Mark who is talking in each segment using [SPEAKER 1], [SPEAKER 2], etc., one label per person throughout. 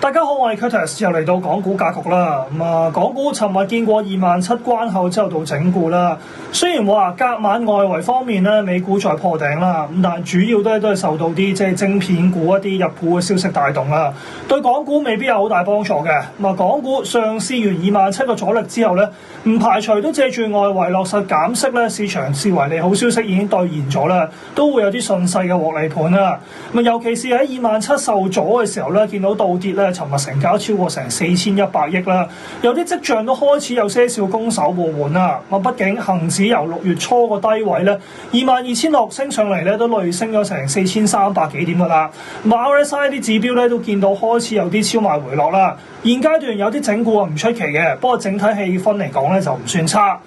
[SPEAKER 1] 大家好，我係 Curtis， 又嚟到港股格局啦。港股尋日見過27,000關口之後到整固啦。雖然話隔晚外圍方面咧，美股再破頂啦，但係主要都係受到啲晶片股一啲入股嘅消息帶動啦，對港股未必有好大幫助嘅。港股上試完27,000個阻力之後咧，唔排除都借住外圍落實減息咧，市場視為利好消息已經兌現咗啦，都會有啲順勢嘅獲利盤啦。尤其是喺27,000受阻嘅時候咧，見到倒跌咧，尋日成交超過成4100億啦，有啲跡象都開始有些少攻守互換啦。畢竟恆指由6月初個低位咧22,600升上嚟咧，都累升咗成4300幾點噶啦。RSI 啲指標咧都見到開始有啲超賣回落啦。現階段有啲整固唔出奇嘅，不過整體氣氛嚟講咧就唔算差。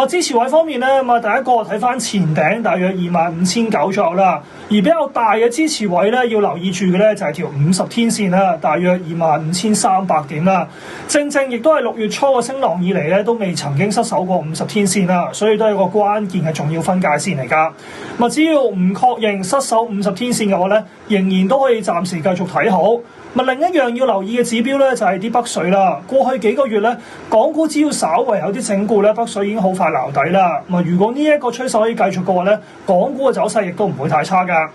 [SPEAKER 1] 支持位方面咧，第一個睇翻前頂大約25,900左右啦，而比較大嘅支持位咧要留意住嘅咧就係條50天線啦，大約25,300點啦。正亦都係6月初嘅升浪以嚟咧都未曾經失守過50天線啦，所以都係一個關鍵嘅重要分界線嚟㗎。只要唔確認失守50天線嘅話咧，仍然都可以暫時繼續睇好。另一樣要留意嘅指標咧就係啲北水啦。過去幾個月咧，港股只要稍為有啲整固咧，北水已經好快撈底啦。如果呢一個趨勢可以繼續嘅話咧，港股嘅走勢亦都唔會太差㗎。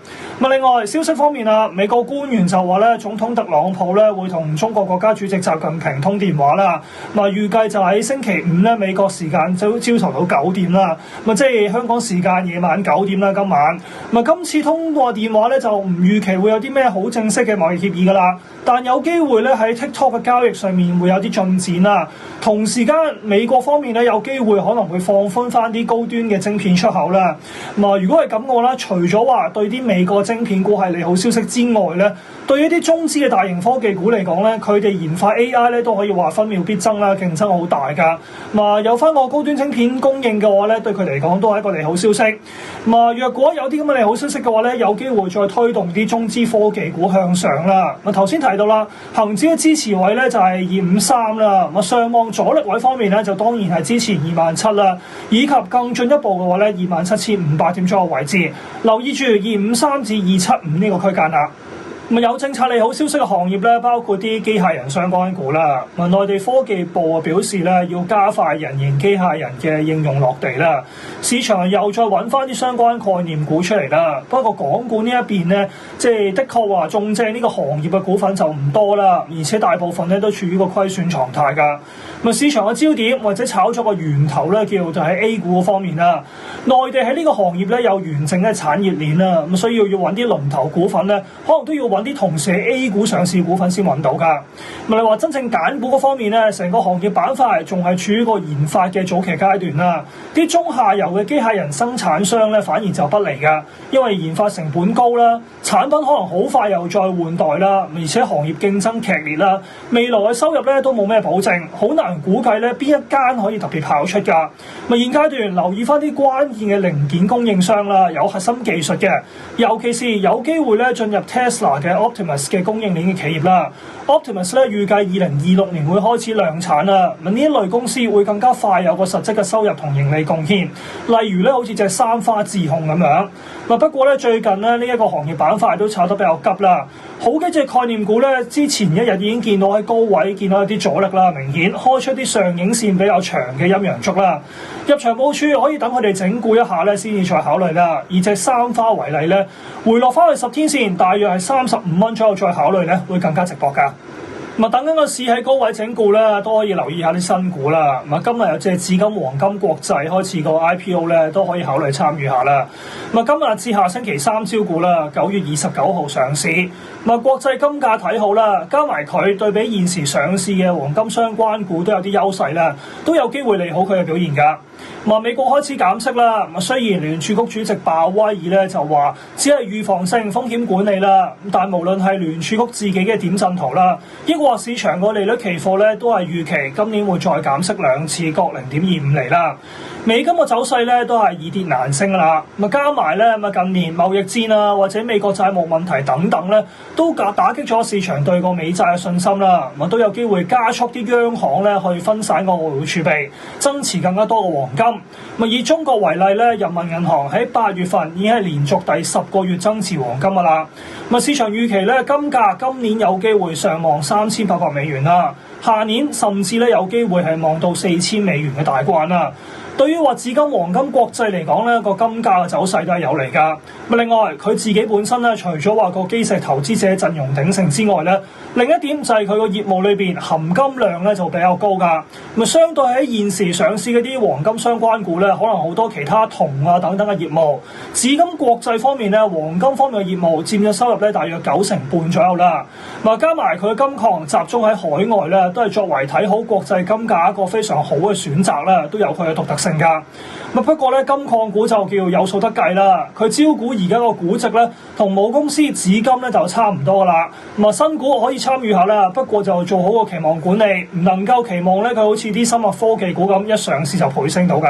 [SPEAKER 1] 另外消息方面啊，美國官員就話咧，總統特朗普咧會同中國國家主席習近平通電話啦。預計就喺星期五咧，美國時間朝頭早9點啦，即係香港時間夜晚9點啦。今晚今次通過電話咧就唔預期會有啲咩好正式嘅貿易協議㗎啦。但有機會咧喺 TikTok 嘅交易上面會有啲進展啦。同時間美國方面咧有機會可能會放寬翻啲高端嘅晶片出口啦。如果係咁嘅話咧，除咗話對啲美國晶片股係利好消息之外咧，對於啲中資嘅大型科技股嚟講咧，佢哋研發 AI 咧都可以話分秒必爭啦，競爭好大㗎。有翻個高端晶片供應嘅話咧，對佢嚟講都係一個利好消息。若果有啲咁嘅利好消息嘅話咧，有機會再推動啲中資科技股向上啦。頭先提到啦，恒指嘅支持位咧就係253啦。上望阻力位方面咧，就當然係支持27,000啦，以及更進一步嘅話咧27,500點左右位置，留意住253至275呢個區間啦。有政策利好消息嘅行業咧，包括啲機械人相關股啦。內地科技部表示咧，要加快人形機械人嘅應用落地啦。市場又再揾翻啲相關概念股出嚟啦。不過港股呢一邊咧，的確話中正呢個行業嘅股份就唔多啦，而且大部分咧都處於個虧損狀態㗎。市場嘅焦點或者炒作嘅源頭咧，就喺 A 股方面啦。內地喺呢個行業咧有完整嘅產業鏈啦，所以要揾啲龍頭股份咧，可能都要揾啲同時喺 A 股上市股份先揾到㗎。你話真正揀股嗰方面咧，成個行業板塊仲係處於個研發嘅早期階段啦。啲中下游嘅機械人生產商咧，反而就不利㗎，因為研發成本高啦，產品可能好快又再換代啦，而且行業競爭劇烈啦，未來嘅收入咧都冇咩保證，好難估計咧邊一間可以特別跑出㗎。現階段留意翻啲關鍵嘅零件供應商啦，有核心技術嘅，尤其是有機會咧進入 Tesla 嘅 Optimus 嘅供應鏈嘅企業啦。Optimus 咧預計2026年會開始量產啦。呢一類公司會更加快有個實質嘅收入同盈利貢獻。例如咧，好似隻三花智控咁樣。不過咧，最近咧呢一個行業板塊都炒得比較急啦。好幾隻概念股咧，之前一日已經見到喺高位見到一啲阻力啦，明顯開出啲上影線比較長嘅陰陽燭啦。入場部署可以等佢哋整固一下咧，先至再考慮啦。以隻三花為例咧，回落翻去10天線，大約係35蚊左右再考慮咧，會更加值博㗎。等緊個市喺高位整固咧，都可以留意下啲新股啦。今日有隻紫金黃金國際開始個 IPO 咧，都可以考慮參與下啦。今日至下星期三招股啦，9月29號上市。國際金價睇好啦，加埋佢對比現時上市嘅黃金相關股都有啲優勢啦，都有機會利好佢嘅表現㗎。美國開始減息啦，雖然聯儲局主席鮑威爾咧就話只係預防性風險管理啦，但無論係聯儲局自己嘅點陣圖啦，抑或市場個利率期貨咧都係預期今年會再減息2次，各0.25厘啦。美金嘅走勢咧都係易跌難升啦。咁加埋咧近年貿易戰啊，或者美國債務問題等等咧，都打擊咗市場對個美債嘅信心啦。咁都有機會加速啲央行咧去分散個外匯儲備，增持更加多嘅黃金。咁以中國為例咧，人民銀行喺8月份已經係連續第10個月增持黃金噶啦。咁市場預期咧金價今年有機會上望3800美元啦，下年甚至咧有機會係望到4000美元嘅大關啦。對於話紫金黃金國際嚟講咧，個金價嘅走勢都係有利㗎。另外佢自己本身咧，除咗話個基石投資者陣容鼎盛之外咧，另一點就係佢個業務裏邊含金量咧就比較高㗎。相對喺現時上市嗰啲黃金相關股咧，可能好多其他銅啊等等嘅業務。紫金國際方面咧，黃金方面嘅業務佔咗收入咧大約9成半左右啦。加埋佢嘅金礦集中喺海外咧，都係作為睇好國際金價一個非常好嘅選擇啦，都有佢嘅獨特性。不過咧，金礦股就叫有數得計啦。佢招股而家個估值咧，同母公司紫金咧就差唔多噶啦。新股可以參與下啦，不過就做好個期望管理，唔能夠期望咧佢好似啲生物科技股咁一上市就倍升到噶。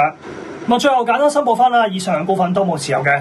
[SPEAKER 1] 最後簡單申報翻啦，以上部分都冇持有嘅。